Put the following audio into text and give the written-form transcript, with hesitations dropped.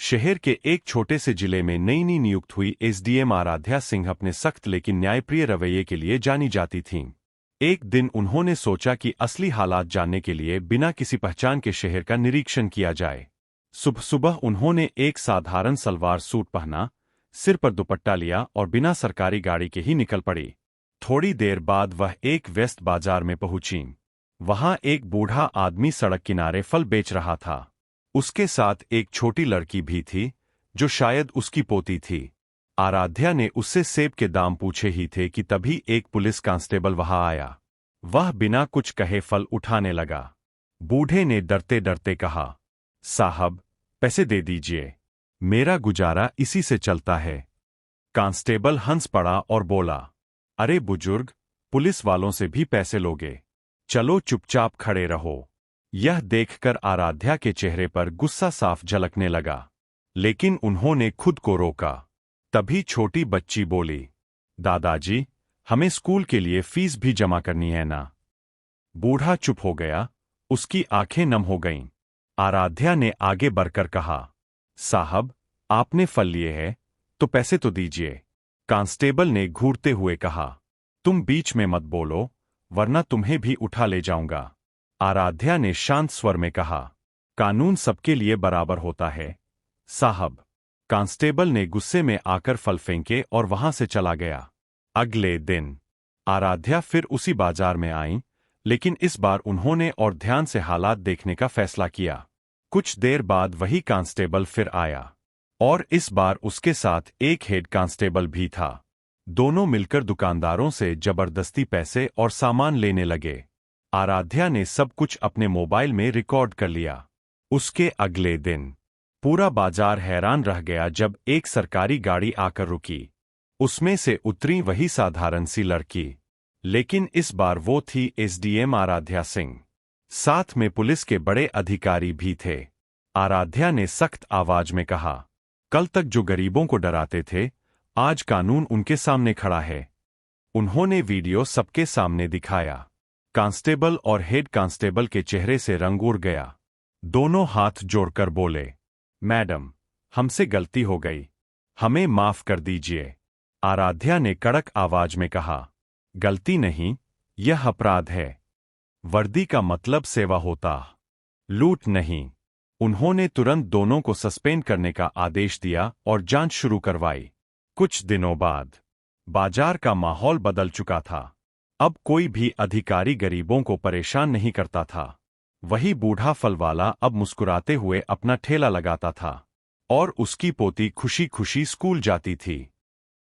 शहर के एक छोटे से जिले में नई नई नियुक्त हुई एसडीएम आराध्या सिंह अपने सख्त लेकिन न्यायप्रिय रवैये के लिए जानी जाती थीं। एक दिन उन्होंने सोचा कि असली हालात जानने के लिए बिना किसी पहचान के शहर का निरीक्षण किया जाए। सुबह सुबह उन्होंने एक साधारण सलवार सूट पहना, सिर पर दुपट्टा लिया और बिना सरकारी गाड़ी के ही निकल पड़ी। थोड़ी देर बाद वह एक व्यस्त बाजार में पहुंची। वहां एक बूढ़ा आदमी सड़क किनारे फल बेच रहा था। उसके साथ एक छोटी लड़की भी थी, जो शायद उसकी पोती थी। आराध्या ने उससे सेब के दाम पूछे ही थे कि तभी एक पुलिस कांस्टेबल वहां आया। वह बिना कुछ कहे फल उठाने लगा। बूढ़े ने डरते डरते कहा, साहब, पैसे दे दीजिए, मेरा गुजारा इसी से चलता है। कांस्टेबल हंस पड़ा और बोला, अरे बुजुर्ग, पुलिस वालों से भी पैसे लोगे? चलो चुपचाप खड़े रहो। यह देखकर आराध्या के चेहरे पर गुस्सा साफ झलकने लगा, लेकिन उन्होंने खुद को रोका। तभी छोटी बच्ची बोली, दादाजी, हमें स्कूल के लिए फीस भी जमा करनी है ना। बूढ़ा चुप हो गया, उसकी आंखें नम हो गईं। आराध्या ने आगे बढ़कर कहा, साहब, आपने फल लिए हैं, तो पैसे तो दीजिए। कांस्टेबल ने घूरते हुए कहा, तुम बीच में मत बोलो, वरना तुम्हें भी उठा ले जाऊंगा। आराध्या ने शांत स्वर में कहा, कानून सबके लिए बराबर होता है, साहब। कांस्टेबल ने गुस्से में आकर फल फेंके और वहां से चला गया। अगले दिन आराध्या फिर उसी बाजार में आईं, लेकिन इस बार उन्होंने और ध्यान से हालात देखने का फैसला किया। कुछ देर बाद वही कांस्टेबल फिर आया, और इस बार उसके साथ एक हेड कांस्टेबल भी था। दोनों मिलकर दुकानदारों से जबरदस्ती पैसे और सामान लेने लगे। आराध्या ने सब कुछ अपने मोबाइल में रिकॉर्ड कर लिया। उसके अगले दिन पूरा बाजार हैरान रह गया जब एक सरकारी गाड़ी आकर रुकी। उसमें से उतरी वही साधारण सी लड़की, लेकिन इस बार वो थी एसडीएम आराध्या सिंह। साथ में पुलिस के बड़े अधिकारी भी थे। आराध्या ने सख्त आवाज में कहा, कल तक जो गरीबों को डराते थे, आज कानून उनके सामने खड़ा है। उन्होंने वीडियो सबके सामने दिखाया। कांस्टेबल और हेड कांस्टेबल के चेहरे से रंग उड़ गया। दोनों हाथ जोड़कर बोले, मैडम, हमसे गलती हो गई, हमें माफ कर दीजिए। आराध्या ने कड़क आवाज में कहा, गलती नहीं, यह अपराध है। वर्दी का मतलब सेवा होता, लूट नहीं। उन्होंने तुरंत दोनों को सस्पेंड करने का आदेश दिया और जांच शुरू करवाई। कुछ दिनों बाद बाजार का माहौल बदल चुका था। अब कोई भी अधिकारी गरीबों को परेशान नहीं करता था। वही बूढ़ा फल वाला अब मुस्कुराते हुए अपना ठेला लगाता था, और उसकी पोती खुशी खुशी स्कूल जाती थी।